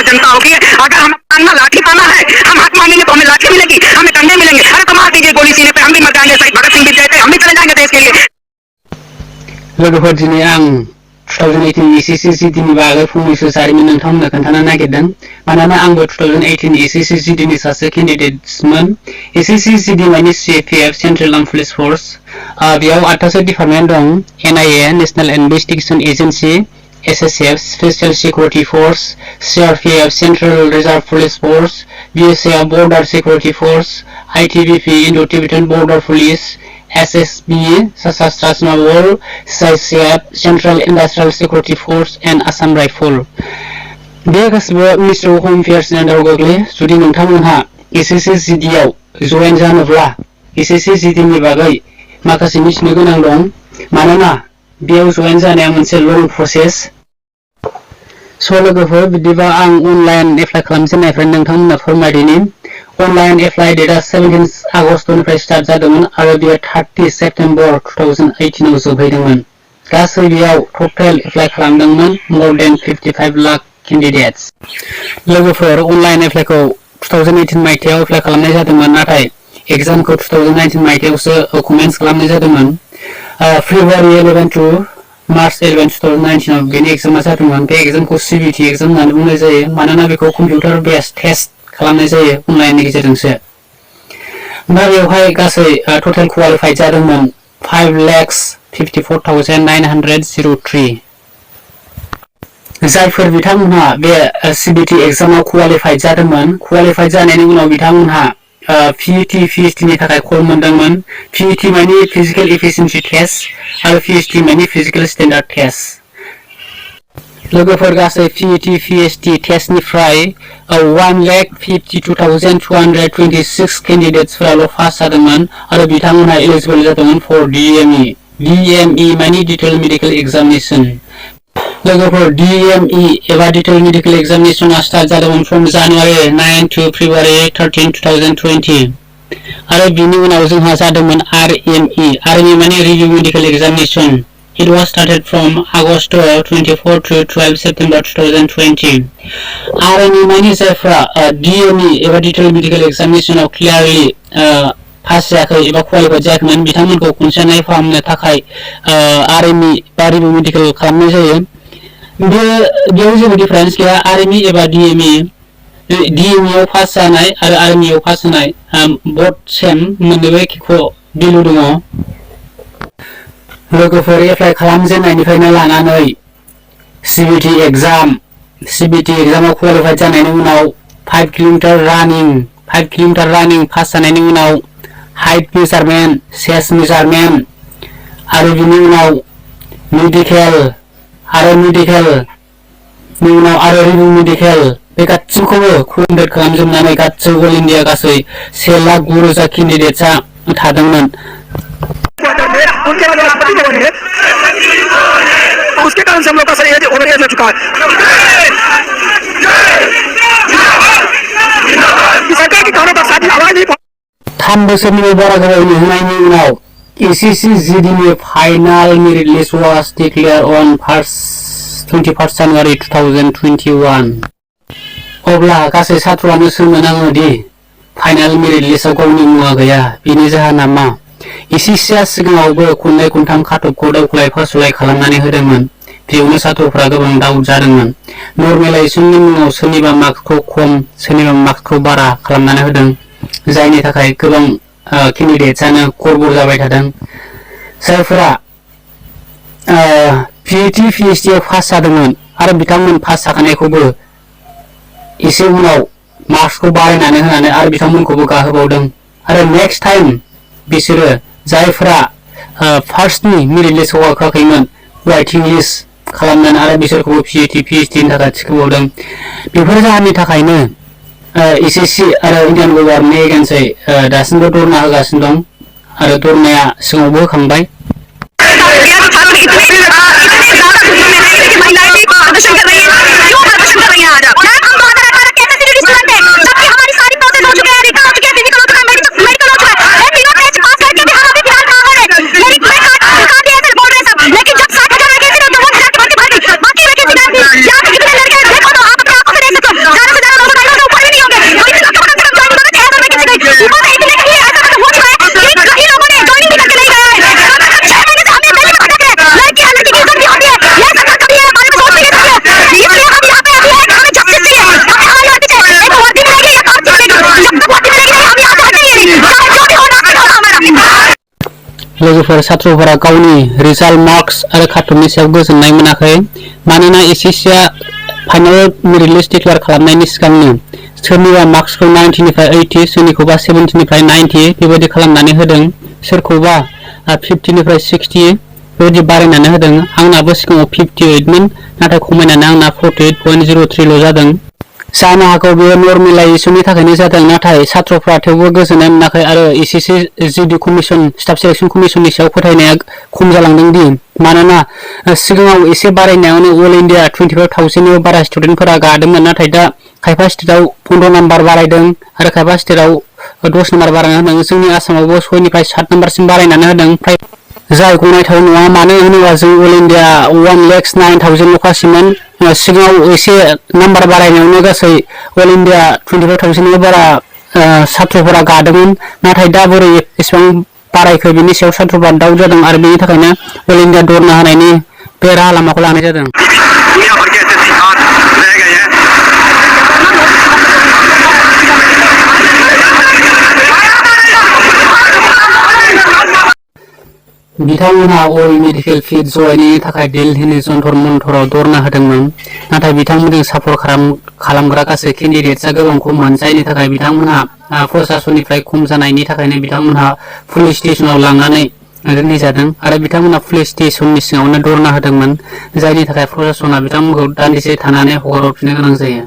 जनता होगी। अगर हमें पाना लाठी पाना है, हम हाथ मांगेंगे तो हमें लाठी मिलेगी, हमें डंडे मिलेंगे। अरे तो मार दीजिए गोली सीने पे, हम भी मर जाएंगे। सही भगत सिंह भी कहते हम भी चले जाएंगे देश के लिए। लोगोफोर दिनै आं 2018 SCC GD नि बागै फंनैसो जारिमिन नोंथांमोननो खोन्थानो नागिरदों। मानोना आंबो 2018 SCC GD नि सासे केन्डिडेट्समोन। SCC GD माने CAPF Central Arm Police Force. बेयाव 8थासो डिपार्टमेन्ट दं। NIA National Investigation Agency, SSF Special Security Force, CRPF Central Reserve Police Force, BSF Border Security Force, itbp Indo Tibetan Border Police, SSB Sashastra Seema Bal, cisf Central Industrial Security Force and Assam Rifle. बे गासिबो ministry of होम affairs नि आन्दाराव गोग्लैयो। जुदि नोंथांमोनहा SCC GD आव जयेन जानोब्ला SCC GD नि बागै माखासे मिथिनो गोनां दं। मानोना बेयाव जयेन जानाया मोनसे लं प्रसेस। लोगोफोर बिदिबा आं अनलाइन एप्लाइ खालामजेननायनिफ्राय नोंथांमोननो फोरमायदिनि। अनलाइन एप्लाइ डेटआ 17 आगस्तनिफ्राय स्टार्ट जादोंमोन आरो बेयो 30 सेप्टेम्बर 2018 आव जोबहैदोंमोन। गासै बेयाव टटेल एप्लाइ खालामदोंमोन more than 55 लाख केन्डिडेट्स। लोगोफोर अनलाइन एप्लाइखौ 2018 मायथाइयाव एप्लाइ खालामनाय जादोंमोन, नाथाय एग्जामखौ 2019 मायथाइयावसो कमेन्स खालामनाय जादोंमोन। फेब्रुवारि 11 टु मार्च 11 2019 आव बेनि एग्जामा जादोंमोन। बे एग्जामखौ CBT एग्जाम होननानै बुंनाय जायो, मानोना बेखौ कम्पिउटार बेस्ड टेस्ट खालामनाय जायो अनलाइननि गेजेरजोंसो। दा बेवहाय गासै टटेल क्वालिफाइड जादोंमोन 5,54,903। जायफोर बिथांमोनहा बे CBT एग्जामाव क्वालिफाइड जादोंमोन, क्वालिफाइड जानायनि उनाव बिथांमोनहा PET PhD नि थाखाय कल मोनदोंमोन। PET माने फिजिकल एफिशिएन्सि टेस्ट आरो PhD माने फिजिकल स्टेन्डार्ड टेस्ट। लोगोफोर गासै PET PhD टेस्टनिफ्राय 1,52,226 केन्डिडेट्सफोराल' पास जादोंमोन आरो बिथांमोनहा एलिजिबल जादोंमोन फर DME। DME माने डिटेल मेडिकेल एग्जामिनेसन। लोगोफोर DME एबा डिटेल मेडिकेल एग्जामिनेसना स्टार्ट जादोंमोन फ्रम जानुवारि 9 टु फेब्रुवारि 13 2020 आरो बिनि उनाव जोंहा जादोंमोन RME। RME माने review medical examination. It was started from August 24 to 12 September 2020. RME माने जायफ्रा DME एबा डिटेल मेडिकेल एग्जामिनेसनाव क्लियारलि पास जायाखै एबा क्वालिफाइड जायाखैमोन, बिथांमोनखौ खनसे नायफाहामनो थाखाय RME बा रिव्यू मेडिकेल खालामनाय जायो। बेयाव जेबो डिफारेन्स गैया RME एबा DME। DME आव पास जानाय आरो RME आव पास जानाय बोथ सेम, मोननैबो एखेख' भेलु दङ। लोगोफोर एप्लाइ खालामजेननायनिफ्रायनो लानानै CBT एग्जामाव क्वालिफाइड जानायनि उनाव 5 किल'मिटार रानिं पास जानायनि उनाव हाइट मेजारमेन्ट, चेस्ट मेजारमेन्ट आरो बिनि उनाव मेडिकेल नि उनाव आरो रिव्यू मेडिकेल, बे गासिबखौबो कमप्लिट खालामजोबनानै गासै अल इन्डिया गासै 1,09,000 केन्डिडेट्सआ थादोंमोन। उसके कारण से हम लोग का सही ओवरएज हो चुका है। सरकार की कानों तक साथी आवाज नहीं 3 बोसोरनि बारा गोबाव नेनायनि उनाव SCC GD नि final merit list was declare अन 21 जानुवारि 2021। अब्ला गासै साथ्र'आनो सोमोनाङो दि फाइनाल मेरिट लिस्टआव गावनि मुङा गैया। बेनि जाहोना मा? SCCआ सिगाङावबो खननै खनथाम खाथबखौ दावख्लाय फासलाय खालामनानै होदोंमोन। बेयावनो साथ्र'फोरा गोबां डाउट जादोंमोन। नर्मेलाइजेसननि मुङाव सोरनिबा मार्क्सखौ खम, सोरनिबा मार्क्सखौ बारा खालामनानै होदों, जायनि थाखाय गोबां केन्डिडेट्सआनो गरबर जाबाय थादों। जायफोरा PET PhD आव पास जादोंमोन आरो बिथांमोन पास जाखानायखौबो एसे उनाव मार्क्सखौ बारायनानै होनानै आरो बिथांमोनखौबो गाहोबावदों आरो नेक्स्ट टाइम बिसोरो जायफोरा फार्स्टनि मेरिट लिस्टआव गाखोआखैमोन वेटिं लिस्ट खालामनानै आरो बिसोरखौबो PET PhD नि थाखाय थिखोबावदों। बेफोर जाहोननि थाखायनो SSC आरो इन्डियान गभर्नमेन्टनि एगेन्सै दासिमबो धरना होगासिनो दं आरो धरनाया सिगाङावबो होखांबाय। लोगोफोर सात्रफोरा गावनि रिजाल्ट मार्क्स आरो खाथबनि सायाव गोजोननाय मोनाखै मानोना एसएससिआ फाइनाल मेरिट लिस्ट डिक्लेयार खालामनायनि सिगांनो सोरनिबा मार्क्सखौ 90 निफ्राय 80 सोरनिखौबा 70 निफ्राय 90 बेबायदि खालामनानै होदों सोरखौबा 50 निफ्राय 60 बेबायदि बारायनानै होदों आंनाबो सिगाङाव 58 मोन नाथाय खमायनानै आंना 48.03 ल' जादों जानो हागौ बेयो नर्मेलाइजेसननि थाखायनो जादों नाथाय सात्रफ्रा थेवबो गोजोननाय मोनाखै आरो एसएससि जिडि कमिसन स्टाफ सिलेक्शन कमिसननि सायाव फोथायनाया खम जालांदों दि मानोना सिगाङाव एसे बारायनायावनो अल इन्डिया 25,000 नि बारा स्टुडेन्टफोरा गादोंमोन नाथाय दा खायफा स्टेटआव 15 नाम्बार बारायदों आरो खायफा स्टेटआव 10 नाम्बार बारायनानै होदों जोंनि आसामावबो 6 निफ्राय 7 नाम्बारसिम बारायनानै होदों जाय गनायथाव नङा मानो होनोबा जों अल इन्डिया 1,09,000 ल'खासैमोन सिगाङाव एसे नाम्बार बारायनायावनो गासै अल इन्डिया 25,000 नि बारा सात्रफोरा गादोंमोन नाथाय दा बोरै एसेबां बारायखो बेनि सायाव सात्रफ्रा दाउट जादों आरो बेनि थाखायनो अल इन्डिया धरना होनायनि बे राहा लामाखौ लानाय जादों बिथांमोनहा अल मेडिकेल फिट जयैनि थाखाय दिल्लीनि जन्तर मन्तराव धरना होदोंमोन नाथाय बिथांमोनजों सापर्ट खालामग्रा गासै केन्डिडेट्सआ गोबां खममोन जायनि थाखाय बिथांमोनहा प्रशासननिफ्राय खम जानायनि थाखायनो बिथांमोनहा पुलिस स्टेशनाव लांनानै दोननाय जादों आरो बिथांमोनहा पुलिस स्टेशननि सिङावनो धरना होदोंमोन जायनि थाखाय प्रशासना बिथांमोनखौ दान्दिसे थानानै हगारहरफिननो गोनां जायो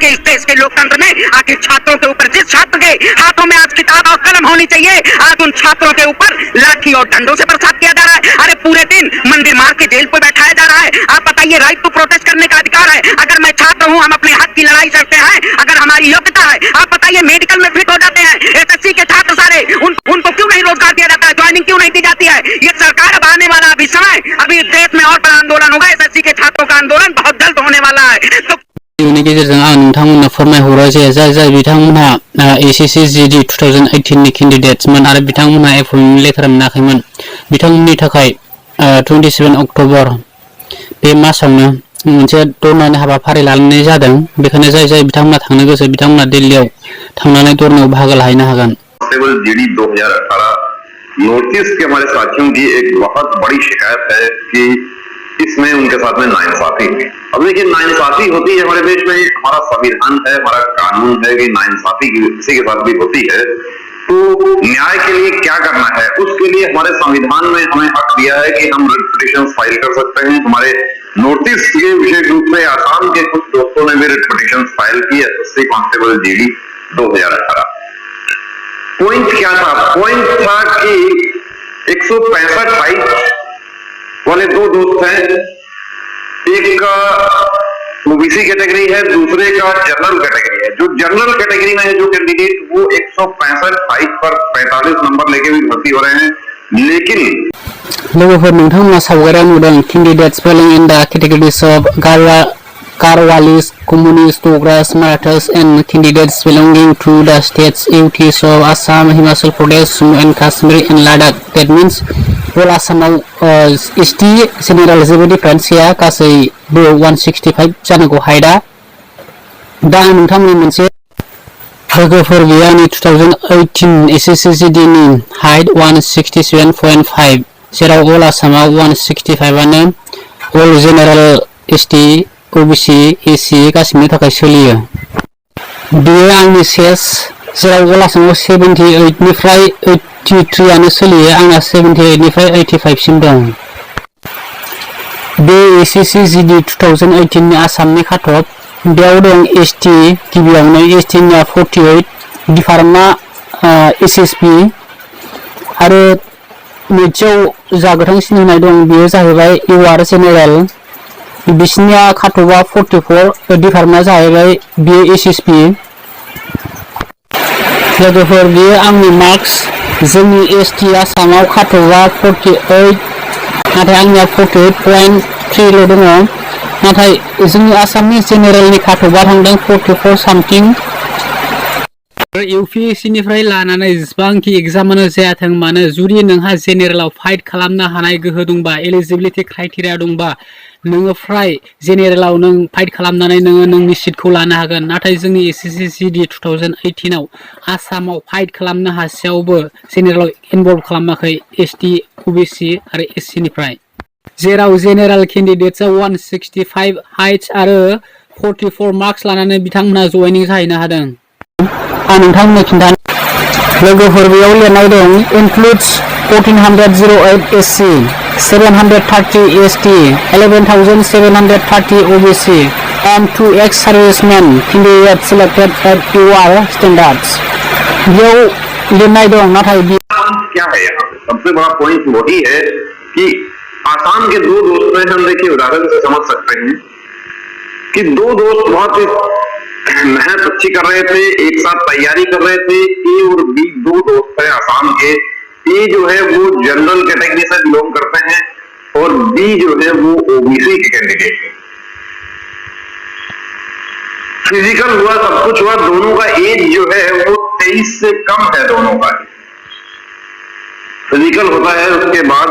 इस देश के लोकतंत्र में आखिर छात्रों के ऊपर जिस छात्र के हाथों में आज किताब और कलम होनी चाहिए आज उन छात्रों के ऊपर लाठी और डंडों से प्रसाद किया जा रहा है अरे पूरे दिन मंदिर मार के जेल पर बैठाया जा रहा है आप बताइए राइट टू प्रोटेस्ट करने का अधिकार है अगर मैं छात्र हूँ हम अपने हक की लड़ाई करते हैं अगर हमारी योग्यता है आप बताइए मेडिकल में फिट हो जाते हैं एसएससी के छात्र सारे उनको क्यों नहीं रोजगार दिया जाता है ज्वाइनिंग क्यों नहीं दी जाती है ये सरकार अब आने वाला अभी समय अभी देश में और बड़ा आंदोलन होगा एसएससी के छात्रों का आंदोलन बहुत जल्द होने वाला है तो भिडिअनि गेजेरजों आं नोंथांमोननो फोरमायहरो जे जाय बिथांमोनहा एसएससि जिडि 2018 नि केन्डिडेट्समोन आरो बिथांमोनहा एपइन्टमेन्ट लेटार मोनाखैमोन बिथांमोननि थाखाय 27 अक्ट'बर बे मासावनो मोनसे धरनानि हाबाफारि लानाय जादों बेखायनो जाय बिथांमोनहा थांनो गोसो बिथांमोनहा दिल्लीयाव थांनानै धरनायाव बाहागो लाहैनो हागोन जीडी 2018 नॉर्थ ईस्ट के हमारे साथियों की एक बहुत बड़ी शिकायत है कि इसमें उनके साथ में नाइंसाफी है। अब देखिए नाइंसाफी होती है हमारे देश में हमारा संविधान है हमारा कानून है कि नाइंसाफी किसी के साथ भी होती है तो न्याय के लिए क्या करना है उसके लिए हमारे संविधान में हमें हक दिया है कि हम रिट पिटीशन फाइल कर सकते हैं हमारे नॉर्थ ईस्ट के विशेष रूप से आसाम के कुछ दोस्तों ने भी रिट पिटीशन फाइल की एसएससी कांस्टेबल जीडी 2018 पॉइंट क्या था पॉइंट था कि 165 हाइट वाले दो दोस्त हैं एक का ओबीसी कैटेगरी है दूसरे का जनरल कैटेगरी है जो जनरल कैटेगरी में है जो कैंडिडेट वो 165 हाइट पर 45 नंबर लेके भी भर्ती हो रहे हैं लेकिन लोगोफोर नोंथांमोना सावगारियाव नुदों candidates falling in the categories of Garhwalis, Communist, Dogras, Marathas and candidates belonging to the states UTs of Assam, Himachal Pradesh, Jammu and Kashmir and Ladakh. That means all Assamआव ST general जेबो difference गैया गासैबो 165 जानांगौ हाइटआ दा आं नोंथांमोननो मोनसे लोगोफोर बेयो आंनि 2018 एसएससि GD नि हाइट 167.5 जेराव अल आसामाव 165 आनो अल जेनेरेल ST OBC AC गासिबोनि थाखाय सोलियो बेयो आंनि सेस जेराव अल आसामाव 78 निफ्राय 83 आनो सोलियो आंना 78 निफ्राय 85 सिम दं बे एसएससि GD 2018 नि आसामनि खाथब बेयाव दं ST गिबियावनो ST निया 48 डिफारेन्टआ SSB आरो नैथियाव जागोथांसिन होनाय दं बेयो जाहैबाय UR जेनेरेल बिसिनिया खाथबा 44 डिफारेन्टआ जाहैबाय बेयो SSB लोगोफोर बेयो आंनि मार्क्स जोंनि ST आसामाव खाथबा 48 नाथाय आंनिया 48.3 ल' दङ नाथाय जोंनि आसामनि जेनेरेलनि खाथबा थांदों 44 सामथिं UPSC निफ्राय लानानै जेसेबांखि एग्जामानो जायाथों मानो जुदि नोंहा जेनेरेलाव फाइट खालामनो हानाय गोहो दंबा एलिजिबिलिटि क्राइटेरिया दंबा नोङो फ्राय जेनेरेलाव नों फाइट खालामनानै नोङो नोंनि सिटखौ लानो हागोन। नाथाय जोंनि SCC GD 2018 आव आसामाव फाइट खालामनो हासेयावबो जेनेरेलाव इनभल्भ खालामाखै ST OBC आरो SC निफ्राय, जेराव जेनेरेल केन्डिडेट्सआ 165 हाइट्स आरो 44 मार्क्स लानानै बिथांमोना जयनिं जाहैनो हादों। आं नोंथांमोननो खिन्थानो लोगोफोर बेयाव लिरनाय दं includes 1408 SC, 730 ST, 11,730 OBC and 2 ex-servicemen candidates selected at UR standards। बेयाव लिरनाय दं, नाथाय क्या है यहाँ पे सबसे बड़ा पॉइंट वही है कि आसाम के दो दोस्त हैं, हम देखिए उदाहरण से समझ सकते हैं कि दो दोस्त बहुत मेहनत अच्छी कर रहे थे, एक साथ तैयारी कर रहे थे। ए और बी दो दोस्त हैं आसाम के। ए जो है वो जनरल कैटेगरी से बिलोंग करते हैं और बी जो है वो ओबीसी के कैंडिडेट है। फिजिकल हुआ, सब कुछ हुआ, दोनों का एज जो है वो 23 से कम है दोनों का। फिजिकल होता है, उसके बाद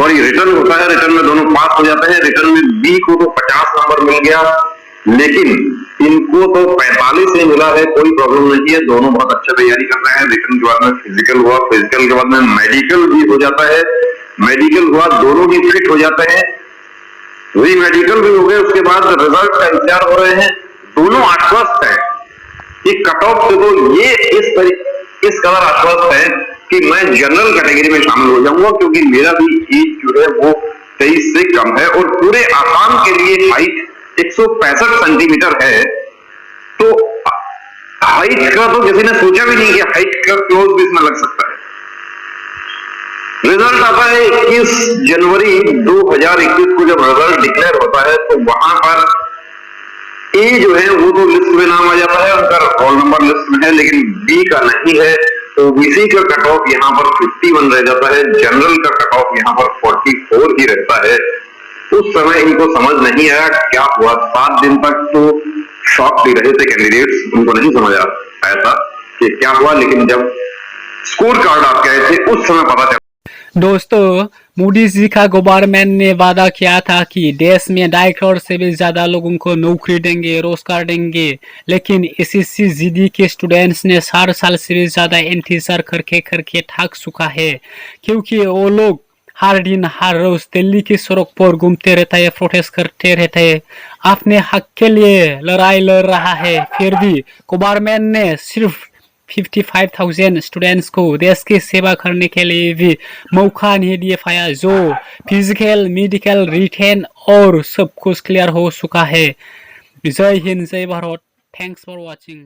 और ये रिटर्न होता है, रिटर्न में दोनों पास हो जाते हैं। रिटर्न में बी को तो 50 नंबर मिल गया, लेकिन इनको तो 45 ही मिला है। कोई प्रॉब्लम नहीं है, दोनों बहुत अच्छा तैयारी कर रहे हैं। रिटर्न के बाद में फिजिकल हुआ, फिजिकल के बाद में मेडिकल भी हो जाता है। मेडिकल हुआ, दोनों भी फिट हो जाते हैं। वही मेडिकल भी हो गए, उसके बाद रिजल्ट का इंतजार हो रहे हैं। दोनों आश्वस्त हैं कि कट ऑफ से तो ये इस कदर आश्वस्त है कि मैं जनरल कैटेगरी में शामिल हो जाऊंगा, क्योंकि मेरा भी एज जो है वो 23 से कम है और पूरे आसाम के लिए हाइट 165 सेंटीमीटर है। तो हाइट का तो किसी ने सोचा भी नहीं कि हाइट का क्लोज भी इसमें लग सकता है। रिजल्ट आता है 21 जनवरी 2021 को। जब रिजल्ट डिक्लेयर होता है तो वहां पर ए जो है वो तो लिस्ट में नाम आ जाता है, उनका रोल नंबर लिस्ट में है, लेकिन बी का नहीं है। ओबीसी का कट ऑफ यहाँ पर 51 रह जाता है, जनरल का कट ऑफ यहाँ पर 44 ही रहता है। उस समय इनको समझ नहीं आया क्या हुआ। 7 दिन तक तो शॉक दे रहे थे कैंडिडेट्स, उनको नहीं समझ आया था कि क्या हुआ, लेकिन जब स्कोर कार्ड आपके आए थे उस समय पता चला। दोस्तों, मोदी जी का गवर्नमेंट ने वादा किया था कि देश में 2.5 करोड़ से भी ज्यादा लोगों को नौकरी देंगे, रोजगार देंगे, लेकिन SSC GD के स्टूडेंट्स ने 4 साल से भी ज्यादा इंतजार करके थक चुका है, क्योंकि वो लोग हर दिन हर रोज दिल्ली की सड़क पर घूमते रहता है, प्रोटेस्ट करते रहते हैं, अपने हक के लिए लड़ाई लड़ रहा है। फिर भी गवर्नमेंट ने सिर्फ 55,000 स्टूडेंट्स को देश की सेवा करने के लिए भी मौका नहीं दे पाया, जो फिजिकल, मेडिकल, रिटेन और सब कुछ क्लियर हो चुका है। जय हिंद, जय भारत। Thanks for watching.